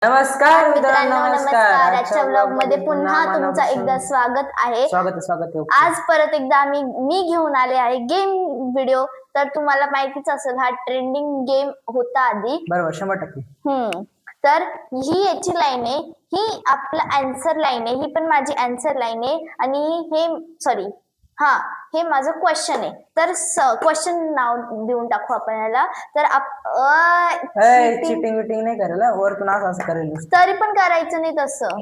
नमस्कार मित्रांनो, नमस्कार. नमस्कार. आजच्या व्लॉग मध्ये पुन्हा तुमचं एकदा स्वागत आहे. स्वागत. आज परत एकदा मी घेऊन आले आहे गेम व्हिडिओ. तर तुम्हाला माहितीच असेल हा ट्रेंडिंग गेम होता आधी. बरोबर 100%. तर ही याची लाईन आहे, ही आपलं आन्सर लाईन आहे, ही पण माझी आन्सर लाईन आहे आणि हे सॉरी हे माझं क्वेश्चन आहे. तर क्वेश्चन नाव देऊन टाकू आपण याला. तर चिटिंग विटिंग नाही करायला, वरतून असं करेल. तरी पण करायचं नाही तसं.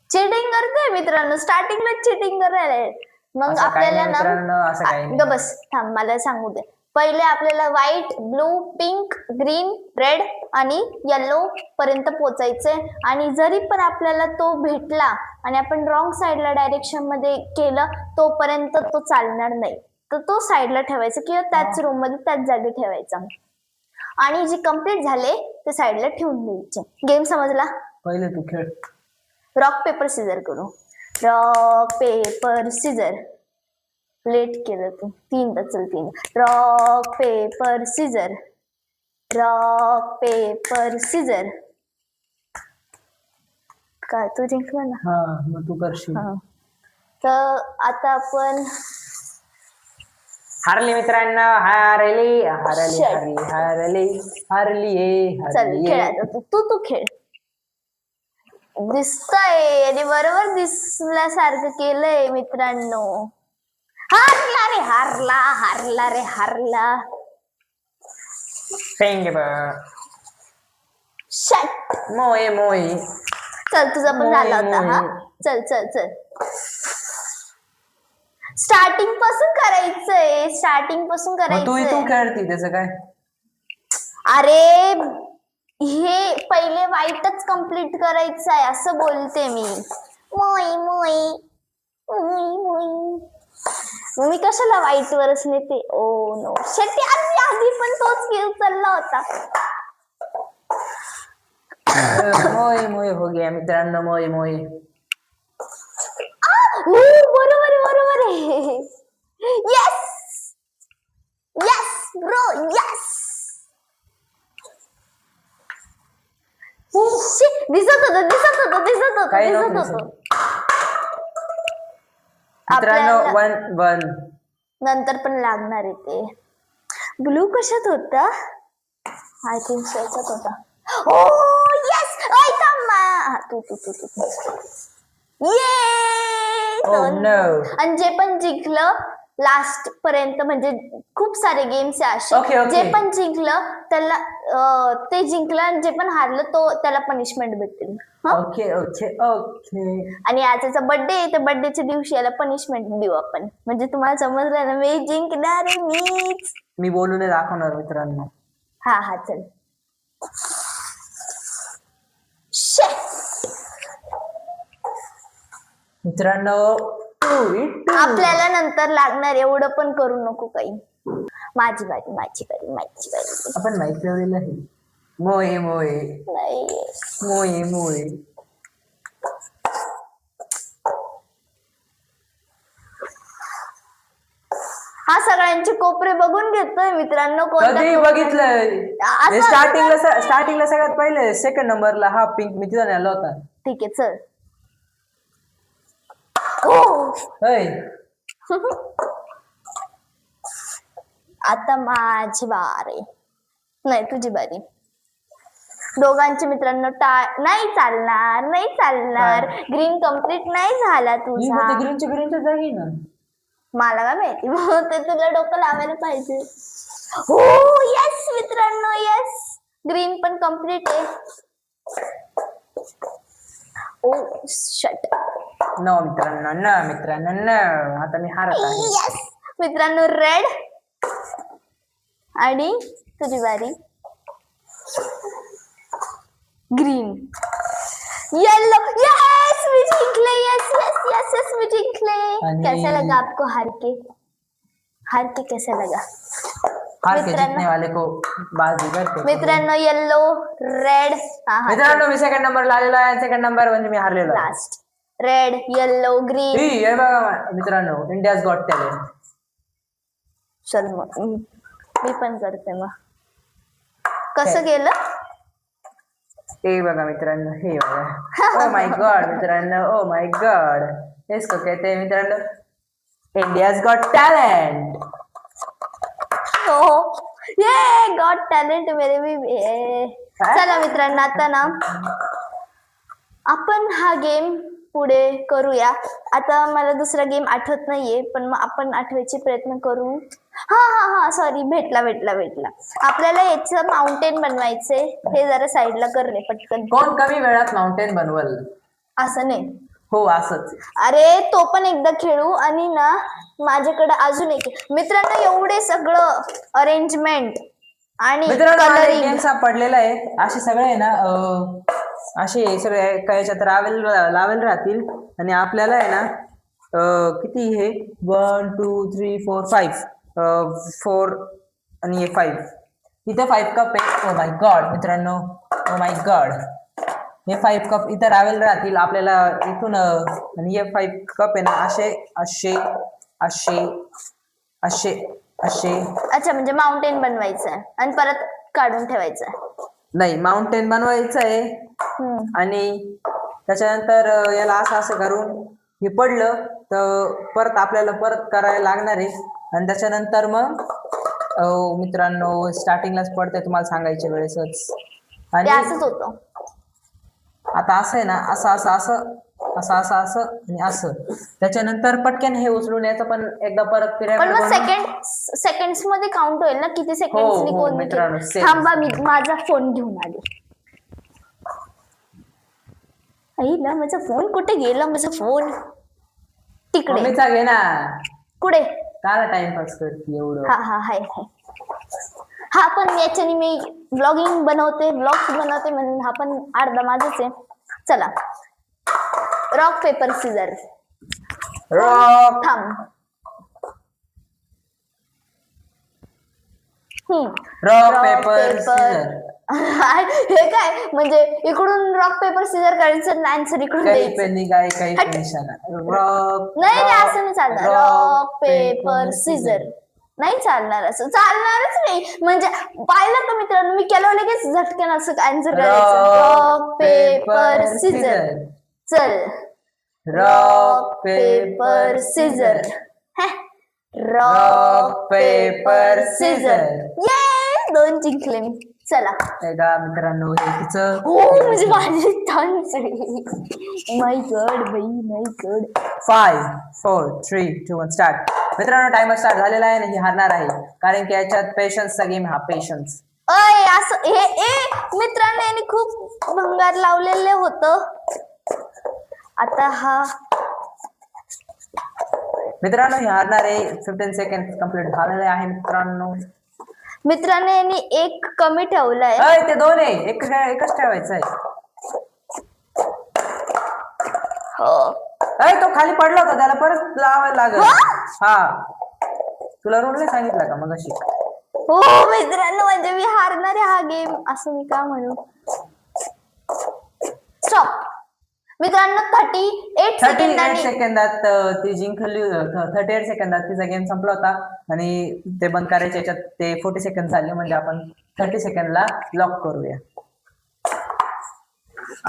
चिटिंग करतोय मित्रांनो, स्टार्टिंगला चिटिंग करायला. मग आपल्याला ना बस थांब मला सांगू दे. पहिले आपल्याला white, blue, pink, green, red आणि येलो पर्यंत पोचायचंय. आणि जरी पण आपल्याला तो भेटला आणि आपण रॉंग साईडला डायरेक्शन मध्ये केलं तोपर्यंत तो चालणार नाही. तर तो साईडला ठेवायचा किंवा त्याच रूम मध्ये त्याच जागी ठेवायचा. आणि जे कम्प्लीट झाले ते साईडला ठेवून द्यायचे. गेम समजला? पहिले तू खेळ. रॉक पेपर सिजर करू. रॉक पेपर सिजर. लेट केलं तू. 3 चल 3. रॉक पेपर सिजर. रॉक पेपर सिजर. काय तू जिंकला ना? मग तू करशील. तर आता आपण हारली मित्रांनो, हारली. चल खेळायचं. तू खेळ. दिसतंय आणि बरोबर दिसल्यासारखं केलंय मित्रांनो. हारला रे. शट. मोये. चल तुझा पण झाला होता. चल. स्टार्टिंग पासून करायचंय. तू इथून खेळती त्याचं काय? अरे हे पहिले वाईटच कम्प्लीट करायचं आहे असं बोलते मी. मोई. मी कशाला वाईट वरच नेते. ओ नो शेट्टी, आधी पण तोच गेम चालला होता. मोये हो गया मित्रांनो. मोये. बरोबर आहे. Yes bro yes. दिसत होत. मित्रांनो 1-1. नंतर पण लागणार आहे ते. ब्लू कशात होता? आय थिंक याच्यात होता. ओ येस. तू आणि जे पण जिंकलं लास्ट पर्यंत, म्हणजे खूप सारे गेम्स आहे असे. जे पण जिंकलं त्याला ते जिंकलं आणि जे पण हारलं तो त्याला पनिशमेंट भेटेल. ओके. आणि आजचा बर्थडे आहे, तर बर्थडेच्या दिवशी याला पनिशमेंट देऊ आपण. म्हणजे तुम्हाला समजलं ना, मी जिंकणार आहे. मी बोलून दाखवणार मित्रांनो. हा चल. मित्रांनो आपल्याला नंतर लागणार, एवढं पण करू नको काही. माझी बारी. आपण माईक लावलेलं आहे. मोये. हा सगळ्यांचे कोपरे बघून घेतोय मित्रांनो. कधी बघितलंय? स्टार्टिंगला सगळ्यात पहिले सेकंड नंबरला हा पिंक मी तिथं नेला होता. ठीक आहे चल. आता माझी बारी. नाही तुझी बारी. दोघांचे मित्रांनो नाही चालणार. ग्रीन कम्प्लीट नाही झाला तुझा. ग्रीनच्या जागी ना. मला काय माहिती, ते तुला डोकं लावायला पाहिजे. हो येस मित्रांनो, येस. ग्रीन पण कम्प्लीट आहे. ओ शट. नो मित्रांनो. आता मी हारत आहे. येस मित्रांनो. रेड आणि तुझी बारी. ग्रीन. येलो. यस मी जिंकले. यस मी जिंकले. कैसा लगा आपको हार के कैसा लगा? हार के जीतने वाले को बाजीगर. मित्रांनो येलो, रेड. मित्रांनो मी सेकंड नंबर आलेलो आहे. सेकंड नंबर म्हणजे मी हारलेलो. लास्ट. Red, yellow, green. हे बघा मित्रांनो, इंडियाज गॉट टॅलेंट. चल मग मी पण करते. मग कसं गेलं? हे बघा मित्रांनो, हे बघा. ओ माय गॉड मित्रांनो, ओ माय गॉड. इसको कहते हैं मित्रांनो इंडियाज गॉट टॅलेंट. हो ये गॉट टॅलेंट मेरे भी चला मित्रांनो आता ना आपण हा गेम पुढे करूया. आता मला दुसरा गेम आठवत नाहीये पण मग आपण आठवायचे प्रयत्न करू. हा हा हा सॉरी भेटला. आपल्याला याचं माउंटेन बनवायचे. हे जरा साईडला कर रे पटकन. कोण कमी वेळात माउंटेन बनवल? असं नाही. हो असंच. अरे तो पण एकदा खेळू. आणि ना माझ्याकडे अजून एक मित्रांनो एवढे सगळं अरेंजमेंट आणि मित्रांनो गेम सापडलेला आहे. असे सगळे आहे ना असे सगळे कायच्यात लावेल राहतील आणि आपल्याला आहे ना किती हे 1 2 3 4 5 4 आणि हे 5 इथे 5 कप आहे. ओ माय गॉड मित्रांनो, ओ माय गॉड. हे 5 कप इथं लावेल राहतील आपल्याला इथून आणि हे 5 कप आहे ना असे असे असे असे असे. अच्छा म्हणजे माउंटेन बनवायचं आणि परत काढून ठेवायचं. नाही माउंटेन बनवायचं आहे आणि त्याच्यानंतर याला असं असं करून हे पडलं तर परत आपल्याला परत करायला लागणार आहे. आणि त्याच्यानंतर मग मित्रांनो स्टार्टिंगलाच पडते तुम्हाला सांगायच्या वेळेसच. आणि असंच होतं. आता असं आहे ना असं असं असं असं असं असं आणि असं त्याच्यानंतर पटकन हे उचलून यायचं पण एकदा परत पण मग सेकंड्स मध्ये काउंट होईल ना किती सेकंड्सनी कोण मित्रांनो. थांबा मी माझा फोन घेऊन आले. आईला माझा फोन कुठे गेला? माझा फोन तिकडे. मम्मीचा घे ना. कुठे? काय टाइमपास करते एवढं? हा हा हाय हाय. हा पण याच्याने मी ब्लॉग्स बनवते म्हणून हा पण अर्धा माझच आहे. चला रॉक पेपर सीझर. रॉक थांब. Rock paper Caesar. हे काय म्हणजे इकडून रॉक पेपर सीझर करायचं आन्सर इकडून द्यायचं. काही टेन्शन नाही असं नाही चालणार. रॉक पेपर सीझर नाही चालणार. असं चालणारच नाही. म्हणजे पाहिलं का मित्रांनो मी केलं लगेच झटकन असं आन्सर करायचं. Rock paper scissor. चल rock paper scissor. Rock paper scissor. ये 2 जिंकले मी. चला मित्रांनो हे तिचं म्हणजे माझी चान्स आहे. माय गॉड बाई माय गॉड. 5 4 3 2 1 स्टार्ट. मित्रांनो टाइमर स्टार्ट झालेला आहे आणि हे हारणार आहे कारण की याच्यात पेशन्सचा गेम. हा पेशन्स. अय असं हे मित्रांनो यांनी खूप भंगार लावलेले होतं. आता हा मित्रांनो हे हारणार आहे. 15 सेकंड कंप्लीट झालेले आहे मित्रांनो यांनी एक कमी ठेवलाय. ते 2 आहे. एकच ठेवायचं आहे. हो तो खाली पडला होता त्याला परत लावायला लागेल. हा तुला रोड नाही सांगितलं का मग अशी? हो मित्रांनो म्हणजे मी हारणार आहे हा गेम असं मी का म्हणू. स्टॉप. मित्रांनो 38 सेकंदात ती जिंकली. 38 सेकंदात तिचा गेम संपला होता आणि ते बंद करायचे याच्यात ते 40 सेकंद झाले म्हणजे आपण 30 सेकंदला लॉक करूया.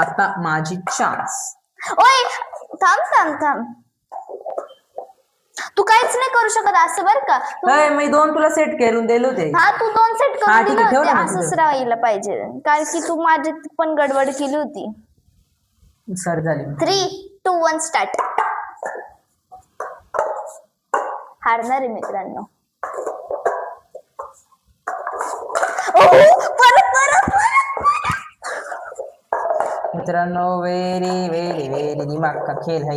आता माझी चान्स. ओय थांब. तू काहीच नाही करू शकत असं बर का. मी 2 तुला सेट करून दिले होते. हा तू 2 सेट करून दिले होते. असंच राहायला पाहिजे कारण की तू माझी पण गडबड केली होती. सर झाली. 3 2 1 स्टार्ट. हारणार आहे मित्रांनो. मित्रांनो व्हेरी व्हेरी व्हेरी दिमाग का खेल है.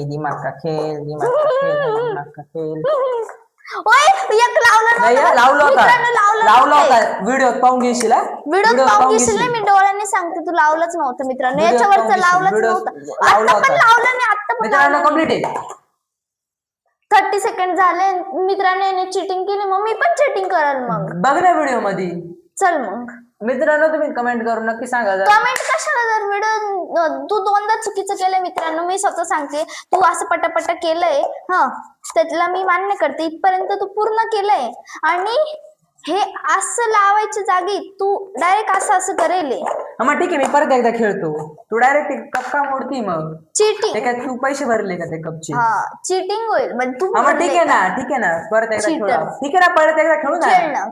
लावला होता. व्हिडिओ पाहून घेशील. मी डोळ्यांनी सांगते तू लावलंच नव्हतं मित्रांनो. याच्यावरच लावलंच नव्हतं. आता पण लावलं नाही. आता मित्रांनो कंप्लीट आहे. 30 सेकंड झाले. मित्रांनो याने चिटिंग केली मग मी पण चिटिंग करेल. मग बघ ना व्हिडिओ मध्ये. चल मग मित्रांनो तुम्ही कमेंट करून नक्की सांगा. कमेंट कशाला जर व्हिडिओ तू 2दा चुकीचं केलंय मित्रांनो. मी स्वतः सांगते तू असं पटापटा केलंय. हा त्याला मी मान्य करते. इथपर्यंत तू पूर्ण केलंय आणि हे असं लावायच्या जागी तू डायरेक्ट असं करेल. मग ठीक आहे, मी परत एकदा खेळतो. तू डायरेक्ट कप का मोडती मग? चिटिंग. ते काय तू पैसे भरले का ते कपचे? हा चिटिंग होईल. पण तू मग ठीक आहे ना, ठीक आहे ना, परत एकदा खेळू. ठीक आहे ना, परत एकदा खेळू ना.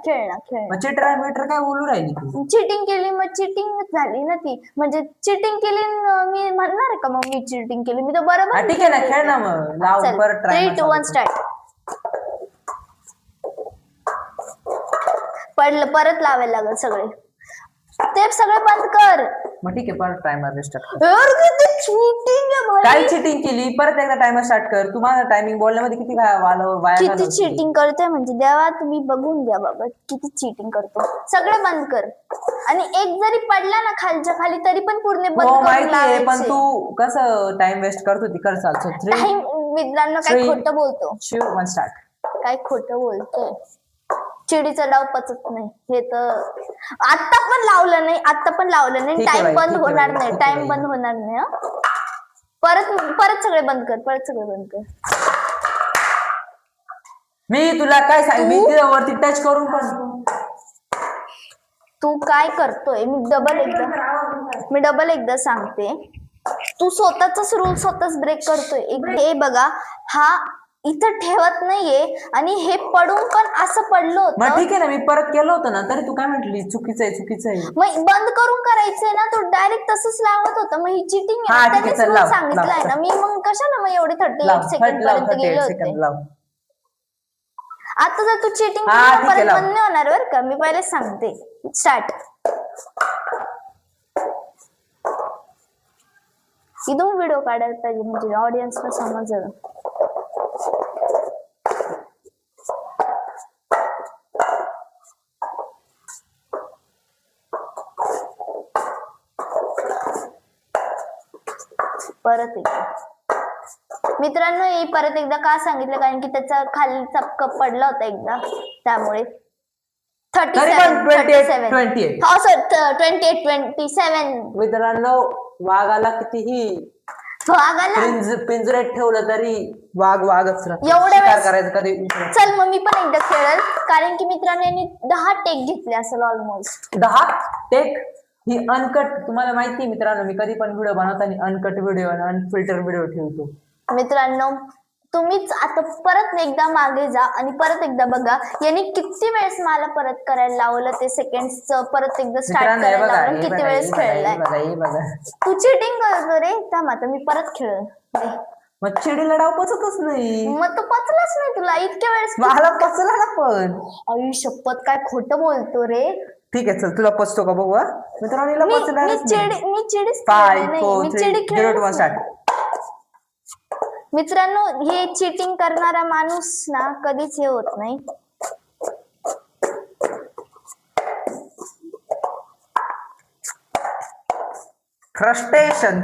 खेळ. मग चिटर मीटर काय बोलू राहिली तू? चिटिंग केली मग चिटिंग झाली ना ती. म्हणजे चिटिंग केली मी म्हणणार का मग मी चिटिंग केली? मी तर बरोबर. ठीक आहे ना, खेळ ना मग. लाव परत ट्राय. 3, 2, 1 स्टार्ट. पडलं परत लावायला लागल सगळे. ते सगळे बंद कर. मग ठीक आहे, परत टायमर स्टार्ट. काय चिटिंग केली? परत एकदा टायमर स्टार्ट कर. तू माझा टायमिंग बोलण्यामध्ये किती किती चिटिंग करतोय म्हणजे देवा तुम्ही बघून द्या बाबा किती चिटिंग करतो. सगळे बंद कर. आणि एक जरी पडला ना खालच्या खाली तरी पण पूर्ण बंद करून माहितीये, पण तू कसं टाइम वेस्ट करत होती. कर चालतो. मित्रांनो काय खोटं बोलतो. 2, 1 स्टार्ट. काय खोटं बोलतोय. चिडीचा डाव पचत नाही हे तर आता पण लावलं नाही. टाइम बंद होणार नाही. परत सगळे बंद कर. मी तुला काय सांग, मी तिला वरती टच करून पण. तू काय करतोय? मी डबल एकदा सांगते. तू स्वतःच रूल स्वतःच ब्रेक करतोय. हे बघा, हा इथं ठेवत नाहीये आणि हे पडून पण असं पडलं होतं. मग ठीक आहे ना, मी परत केलं होतं ना, तरी तू काय म्हटली चुकीचं आहे. मग बंद करून करायचंय ना, तू डायरेक्ट तसंच लावत होता. मग ही चिटिंग आहे. त्यानेच मला सांगितलंय ना. मी मग कशाला मग एवढे 38 सेकंड पर्यंत गेले होते. आता जर तू चिटिंग परत बंद नाही होणार बरं का. मी पहिलेच सांगते. स्टार्ट. इथून व्हिडिओ काढायला पाहिजे म्हणजे ऑडियन्सला समजेल. परत एकदा मित्रांनो, हे परत एकदा का सांगितलं कारण की त्याचा खालीचा कप पडला होता एकदा, त्यामुळे 37 मित्रांनो, वाघाला कितीही पिंजऱ्यात ठेवलं तरी वाघच एवढ्या वेळेस करायचं कधी. चल मग मी पण एकदा खेळेल कारण की मित्रांनो यांनी 10 टेक घेतले असेल ऑलमोस्ट. 10 टेक ही अनकट. तुम्हाला माहिती मित्रांनो, मी कधी पण व्हिडिओ बनवताना अनकट व्हिडिओ आणि अनफिल्टर व्हिडिओ ठेवतो. मित्रांनो तुम्हीच आता परत एकदा मागे जा आणि परत एकदा बघा यांनी किती वेळेस मला परत करायला लावलं. ते सेकंड्स परत एकदा स्टार्ट करायला लावलं. किती वेळेस खेळलाय तू. चिटिंग करतो रे. थांब आता मी परत खेळ. मग चिडीला डाव पचतच नाही. मग तू पचलाच नाही. तुला इतक्या वेळेस मला पचला ना. पण आई शपथ काय खोटं बोलतो रे. ठीक आहे, चल तुला पचतो का बघू. मित्रांनो मित्रांनो हे चिटिंग करणारा माणूस ना कधीच हे होत नाही. फ्रस्ट्रेशन.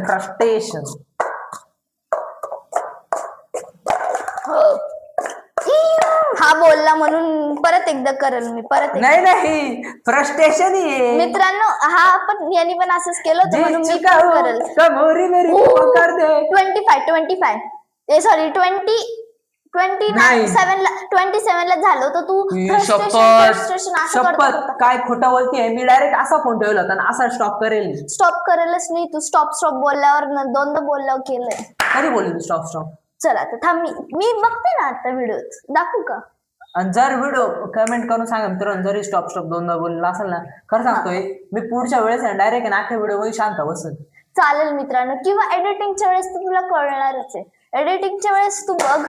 हा बोलला म्हणून परत एकदा करेल मी. परत नाही फ्रस्ट्रेशन. मित्रांनो हा पण यांनी पण असंच केलं होतं म्हणून मी करेल. 27 ला झालं होतं. तू फ्रस्ट्रेशन काय खोटं बोलतेय. मी डायरेक्ट असा फोन ठेवला होता ना, असा स्टॉप करेलच नाही. तू स्टॉप बोलल्यावर दोनदा बोलल्यावर केलंय. कधी बोलली स्टॉप? चला आता थांब. मी बघते ना आता व्हिडिओ दाखवू का. आणि जर व्हिडिओ कमेंट करून सांगा मित्रांनो, जरी स्टॉप दोनदा बोलला असेल ना, खरं सांगतोय मी पुढच्या वेळेस डायरेक्ट नाख्या व्हिडिओ मध्ये शांत बसेल. चालेल मित्रांनो. किंवा एडिटिंगच्या वेळेस तर तुला कळणारच आहे. एडिटिंगच्या वेळेस तू बघ.